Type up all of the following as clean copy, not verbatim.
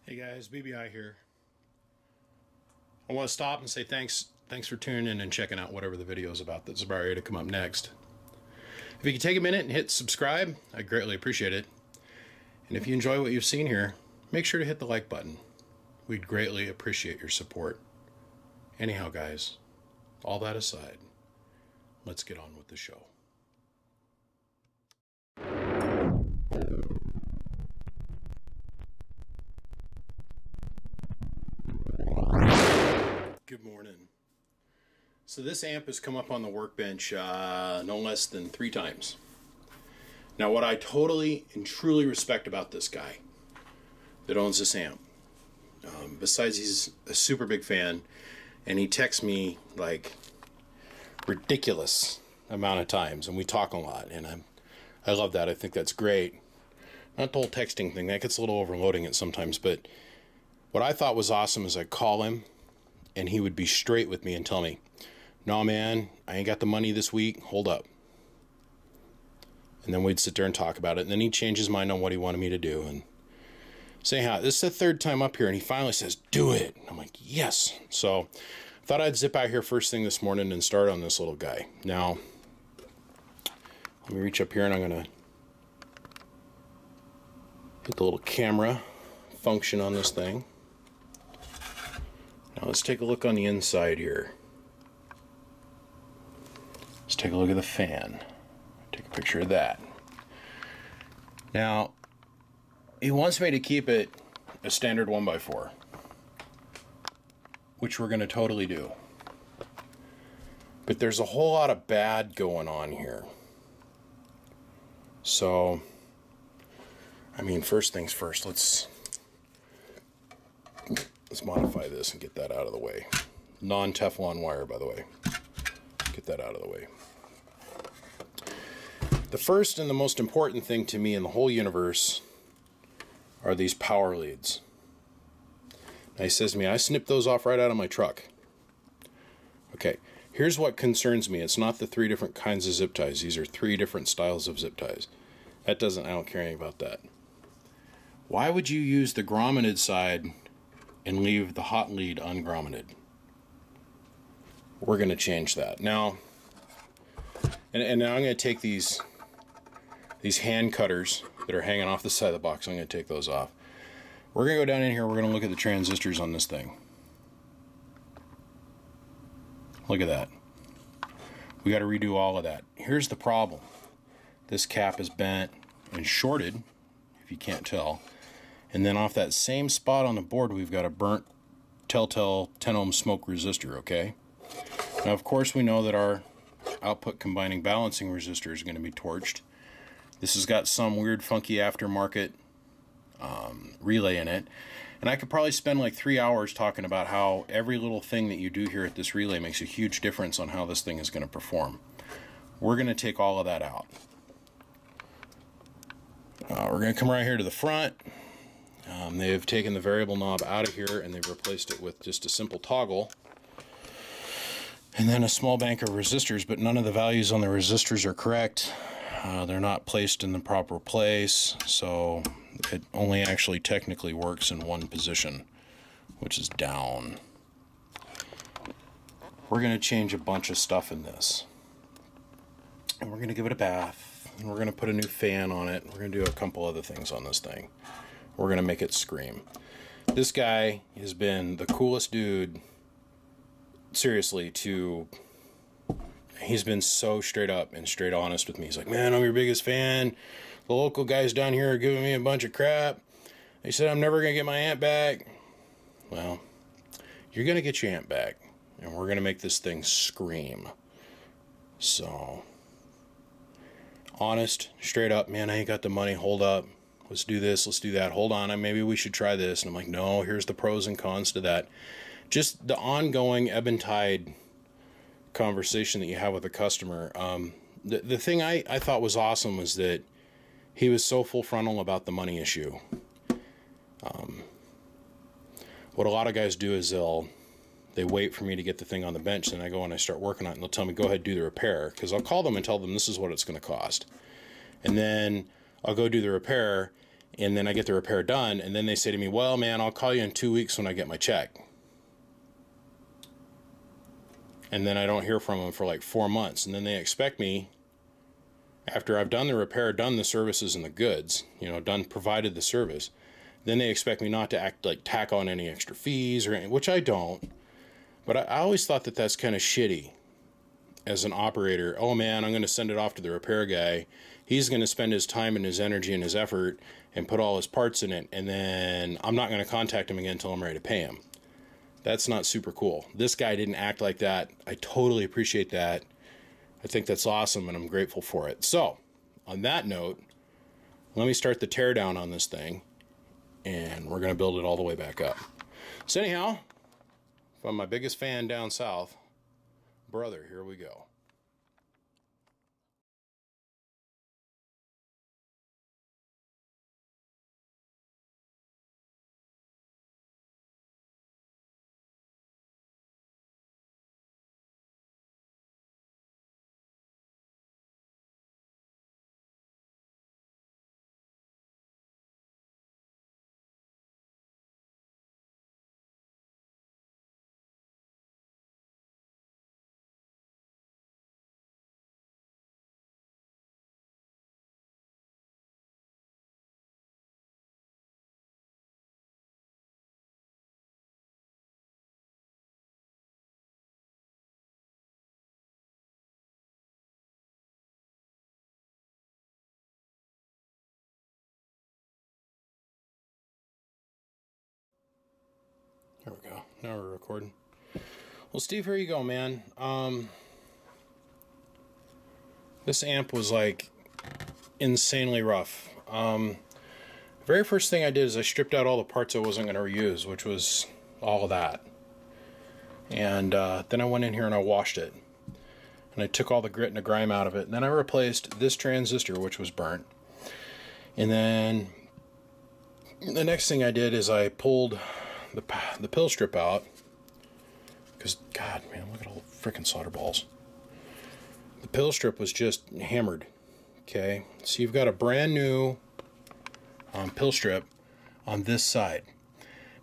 Hey guys, BBI here. I want to stop and say thanks for tuning in and checking out whatever the video is about that's about ready to come up next. If you could take a minute and hit subscribe, I'd greatly appreciate it. And if you enjoy what you've seen here, make sure to hit the like button. We'd greatly appreciate your support. Anyhow guys, all that aside, let's get on with the show. Good morning. So this amp has come up on the workbench no less than 3 times. Now what I totally and truly respect about this guy that owns this amp, besides he's a super big fan and he texts me like ridiculous amount of times and we talk a lot, and I love that. I think that's great. Not the whole texting thing, that gets a little overloading at sometimes, but what I thought was awesome is I'd call him and he would be straight with me and tell me, "No man, I ain't got the money this week, hold up." And then we'd sit there and talk about it, and then he'd change his mind on what he wanted me to do and say, "How this is the 3rd time up here," and he finally says, "Do it." I'm like, yes. So I thought I'd zip out here first thing this morning and start on this little guy. Now let me reach up here and I'm gonna hit the little camera function on this thing. Now let's take a look on the inside here. Let's take a look at the fan. Take a picture of that. Now, he wants me to keep it a standard 1x4, which we're going to totally do. But there's a whole lot of bad going on here. So, I mean, first things first, let's modify this and get that out of the way. Non-Teflon wire, by the way. Get that out of the way. The first and the most important thing to me in the whole universe are these power leads. Now he says to me, I snipped those off right out of my truck. Okay, here's what concerns me. It's not the 3 different kinds of zip ties. These are 3 different styles of zip ties. I don't care anything about that. Why would you use the grommeted side and leave the hot lead ungrommeted? We're going to change that. Now, and now I'm going to take these hand cutters that are hanging off the side of the box. I'm going to take those off. We're going to go down in here. We're going to look at the transistors on this thing. Look at that. We got to redo all of that. Here's the problem. This cap is bent and shorted, if you can't tell. And then off that same spot on the board, we've got a burnt Telltale 10 ohm smoke resistor, okay? Now, of course, we know that our output combining balancing resistor is going to be torched. This has got some weird, funky aftermarket relay in it. And I could probably spend like 3 hours talking about how every little thing that you do here at this relay makes a huge difference on how this thing is going to perform. We're going to take all of that out. We're going to come right here to the front. They've taken the variable knob out of here and they've replaced it with just a simple toggle and then a small bank of resistors, but none of the values on the resistors are correct. They're not placed in the proper place, so it only actually technically works in one position, which is down. We're going to change a bunch of stuff in this, and we're going to give it a bath, and we're going to put a new fan on it. We're going to do a couple other things on this thing. We're going to make it scream. This guy has been the coolest dude, seriously, he's been so straight up and straight honest with me. He's like, "Man, I'm your biggest fan. The local guys down here are giving me a bunch of crap. They said I'm never going to get my amp back." Well, you're going to get your amp back, and we're going to make this thing scream. So, honest, straight up, "Man, I ain't got the money, hold up. Let's do this, let's do that. Hold on, maybe we should try this." And I'm like, "No, here's the pros and cons to that." Just the ongoing ebb and tide conversation that you have with a customer. The thing I thought was awesome was that he was so full frontal about the money issue. What a lot of guys do is they wait for me to get the thing on the bench, and I go and I start working on it, and they'll tell me, "Go ahead, do the repair," because I'll call them and tell them this is what it's going to cost. And then I'll go do the repair, And then I get the repair done, and then they say to me, well, man, I'll call you in 2 weeks when I get my check. And then I don't hear from them for like 4 months. And then they expect me, after I've done the repair, done the services and the goods, you know, provided the service, then they expect me not to tack on any extra fees or anything, which I don't. But I always thought that that's kind of shitty as an operator. Oh man, I'm going to send it off to the repair guy. He's going to spend his time and his energy and his effort and put all his parts in it, and then I'm not going to contact him again until I'm ready to pay him. That's not super cool. This guy didn't act like that. I totally appreciate that. I think that's awesome, and I'm grateful for it. So, on that note, let me start the teardown on this thing, and we're going to build it all the way back up. So anyhow, from my biggest fan down south, brother, here we go. There we go. Now we're recording. Well, Steve, here you go, man. This amp was like insanely rough. Very first thing I did is I stripped out all the parts I wasn't going to reuse, which was all of that. And then I went in here and I washed it. And I took all the grit and the grime out of it. And then I replaced this transistor, which was burnt. And then the next thing I did is I pulled the pill strip out, because god man, look at all the freaking solder balls. The pill strip was just hammered. Okay, so you've got a brand new pill strip on this side.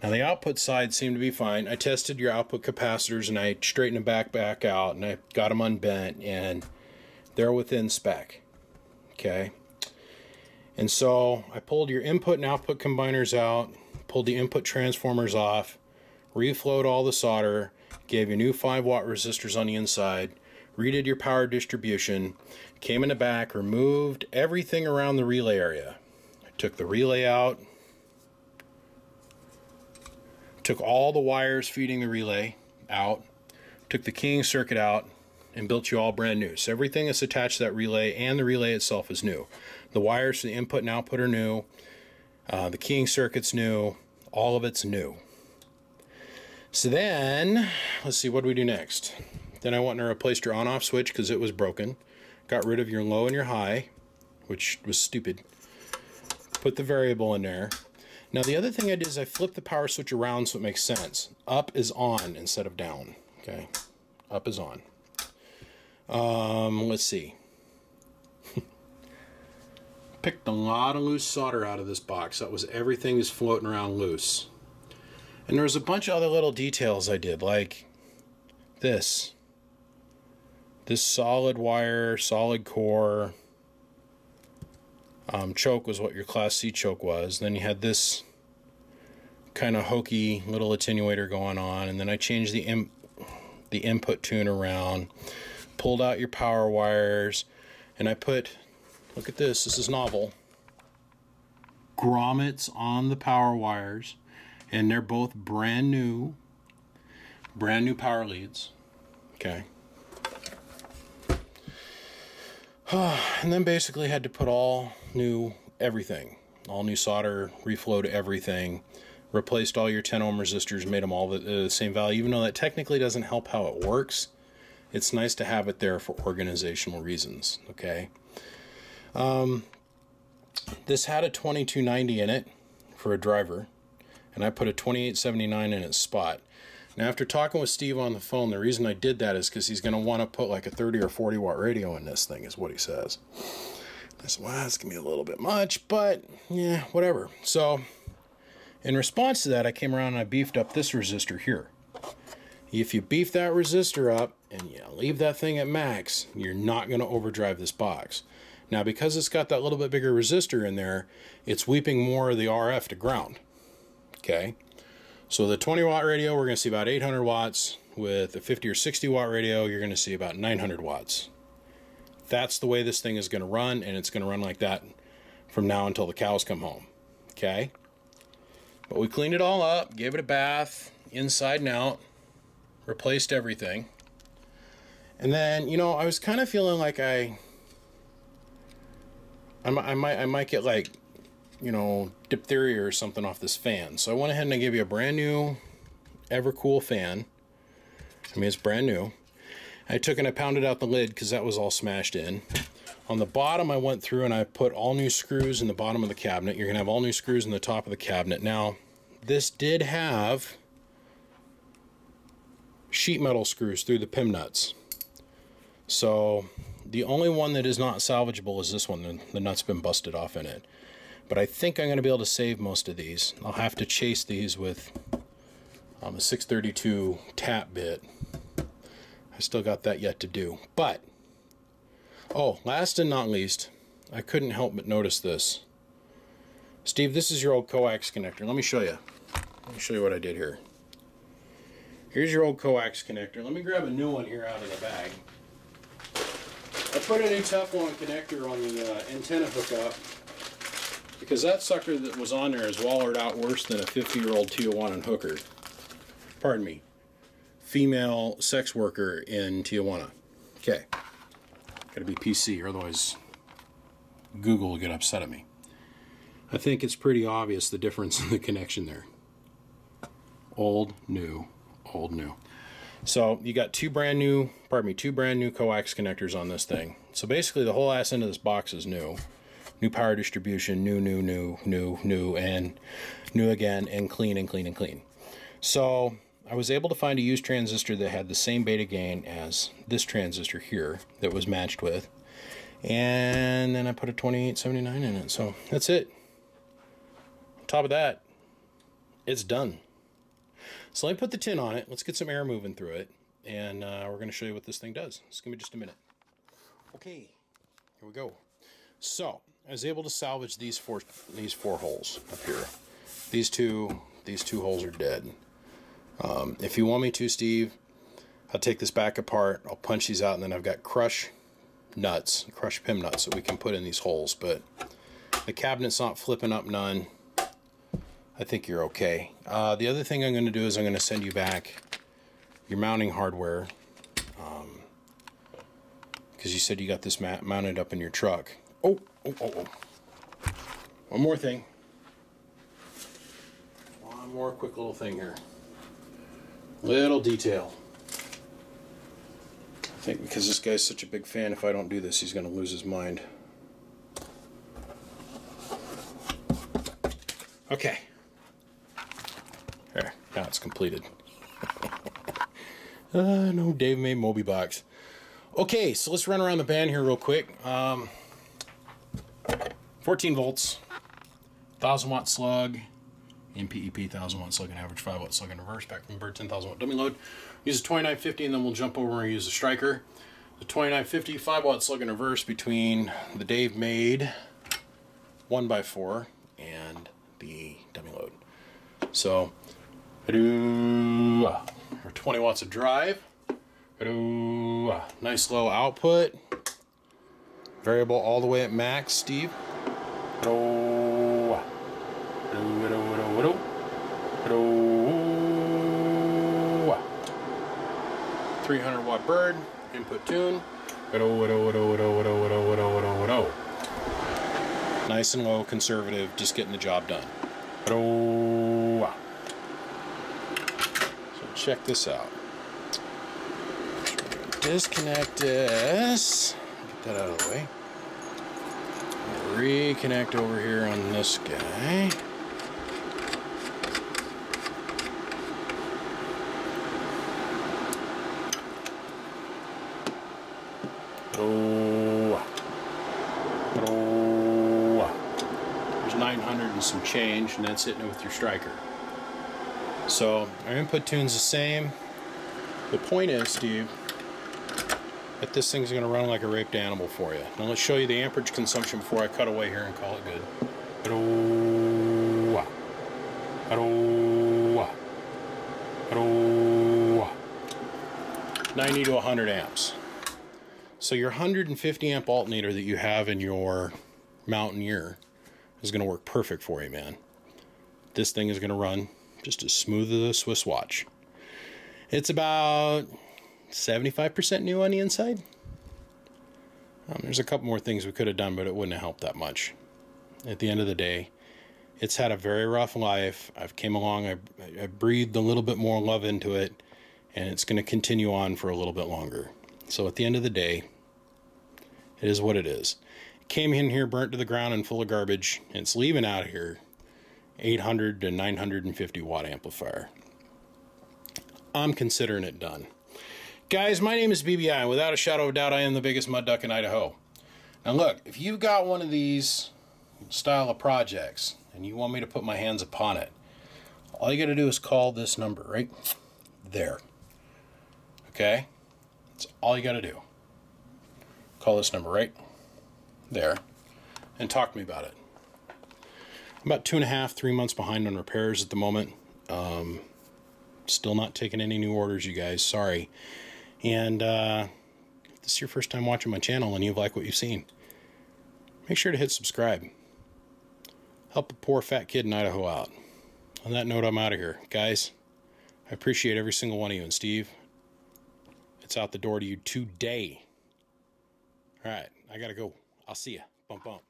Now the output side seemed to be fine. I tested your output capacitors and I straightened them back out, and I got them unbent, and they're within spec. Okay, and so I pulled your input and output combiners out, pulled the input transformers off, reflowed all the solder, gave you new 5-watt resistors on the inside, redid your power distribution, came in the back, removed everything around the relay area. I took the relay out, took all the wires feeding the relay out, took the keying circuit out, and built you all brand new. So everything that's attached to that relay and the relay itself is new. The wires for the input and output are new. The keying circuit's new. All of it's new. So then, let's see, what do we do next? Then I went and replaced your on-off switch because it was broken. Got rid of your low and your high, which was stupid. Put the variable in there. Now the other thing I did is I flipped the power switch around so it makes sense. Up is on instead of down. Okay, up is on. Let's see. Picked a lot of loose solder out of this box. That was everything is floating around loose. And there was a bunch of other little details I did, like this solid wire, solid core choke was what your Class C choke was. Then you had this kind of hokey little attenuator going on, and then I changed the input tune around, pulled out your power wires, and I put, look at this, this is novel, grommets on the power wires, and they're both brand new power leads. Okay. And then basically had to put all new everything, all new solder, reflowed everything, replaced all your 10 ohm resistors, made them all the same value, even though that technically doesn't help how it works. It's nice to have it there for organizational reasons. Okay. This had a 2290 in it for a driver, and I put a 2879 in its spot. Now, after talking with Steve on the phone, the reason I did that is because he's going to want to put like a 30 or 40 watt radio in this thing, is what he says. I said, well, that's going to be a little bit much, but yeah, whatever. So in response to that, I came around and I beefed up this resistor here. If you beef that resistor up and you leave that thing at max, you're not going to overdrive this box. Now, because it's got that little bit bigger resistor in there, it's weeping more of the RF to ground. Okay, so the 20 watt radio, we're going to see about 800 watts. With a 50 or 60 watt radio, you're going to see about 900 watts. That's the way this thing is going to run, and it's going to run like that from now until the cows come home. Okay, but we cleaned it all up, gave it a bath, inside and out, replaced everything. And then, you know, I was kind of feeling like I might get, like, you know, diphtheria or something off this fan. So I went ahead and I gave you a brand new Evercool fan. I mean, it's brand new. I took and I pounded out the lid because that was all smashed in. On the bottom, I went through and I put all new screws in the bottom of the cabinet. You're going to have all new screws in the top of the cabinet. Now, this did have sheet metal screws through the PIM nuts. So the only one that is not salvageable is this one. The nut's been busted off in it. But I think I'm going to be able to save most of these. I'll have to chase these with a 632 tap bit. I still got that yet to do. But, oh, last and not least, I couldn't help but notice this. Steve, this is your old coax connector. Let me show you. Let me show you what I did here. Here's your old coax connector. Let me grab a new one here out of the bag. I put a new Teflon connector on the antenna hookup because that sucker that was on there is wallered out worse than a 50-year-old Tijuana hooker. Pardon me. Female sex worker in Tijuana. Okay. Gotta be PC, or otherwise Google will get upset at me. I think it's pretty obvious the difference in the connection there. Old, new, old, new. So you got two brand new coax connectors on this thing. So basically the whole ass end of this box is new. New power distribution, new, and new again, and clean, and clean, and clean. So I was able to find a used transistor that had the same beta gain as this transistor here that was matched with. And then I put a 2879 in it. So that's it. On top of that, it's done. So let me put the tin on it. Let's get some air moving through it. And we're going to show you what this thing does. It's going to be just a minute. Okay, here we go. So I was able to salvage these four holes up here. These two holes are dead. If you want me to, Steve, I'll take this back apart. I'll punch these out, and then I've got crushed PIM nuts that we can put in these holes. But the cabinet's not flipping up none. I think you're okay. The other thing I'm going to do is I'm going to send you back your mounting hardware, because you said you got this mounted up in your truck. Oh. One more thing. One more quick little thing here. Little detail. I think because this guy's such a big fan, if I don't do this, he's going to lose his mind. Okay. There, now it's completed. No Dave May Moby box. Okay, so let's run around the band here real quick. 14 volts, 1000 watt slug, MPEP 1000 watt slug and average 5 watt slug and reverse, back from bird 10,000 watt dummy load. Use a 2950 and then we'll jump over and use a striker. The 2950 5 watt slug and reverse between the Dave made 1x4 and the dummy load. So I do 20 watts of drive. I do nice low output. Variable all the way at max, Steve. 300 watt bird, input tune. Nice and low, conservative, just getting the job done. So check this out. Disconnect this. Get that out of the way. Reconnect over here on this guy. Oh. and some change, and that's hitting it with your striker. So our input tune's the same. The point is, Steve, that this thing's going to run like a raped animal for you. Now let's show you the amperage consumption before I cut away here and call it good. 90 to 100 amps. So your 150 amp alternator that you have in your Mountaineer is going to work perfect for you, man. This thing is going to run just as smooth as a Swiss watch. It's about 75% new on the inside. There's a couple more things we could have done, but it wouldn't have helped that much. At the end of the day, it's had a very rough life. I've came along, I breathed a little bit more love into it, and it's going to continue on for a little bit longer. So at the end of the day, it is what it is. It came in here burnt to the ground and full of garbage, and it's leaving out of here 800 to 950 watt amplifier. I'm considering it done. Guys, my name is BBI, and without a shadow of doubt, I am the biggest mud duck in Idaho. Now look, if you've got one of these style of projects, and you want me to put my hands upon it, all you got to do is call this number right there. Okay? That's all you got to do. Call this number right there and talk to me about it. I'm about 2.5, 3 months behind on repairs at the moment. Still not taking any new orders, you guys. Sorry. And if this is your first time watching my channel and you've liked what you've seen, make sure to hit subscribe. Help a poor fat kid in Idaho out. On that note, I'm out of here. Guys, I appreciate every single one of you. And Steve, it's out the door to you today. All right, I got to go. I'll see ya. Bump, bump.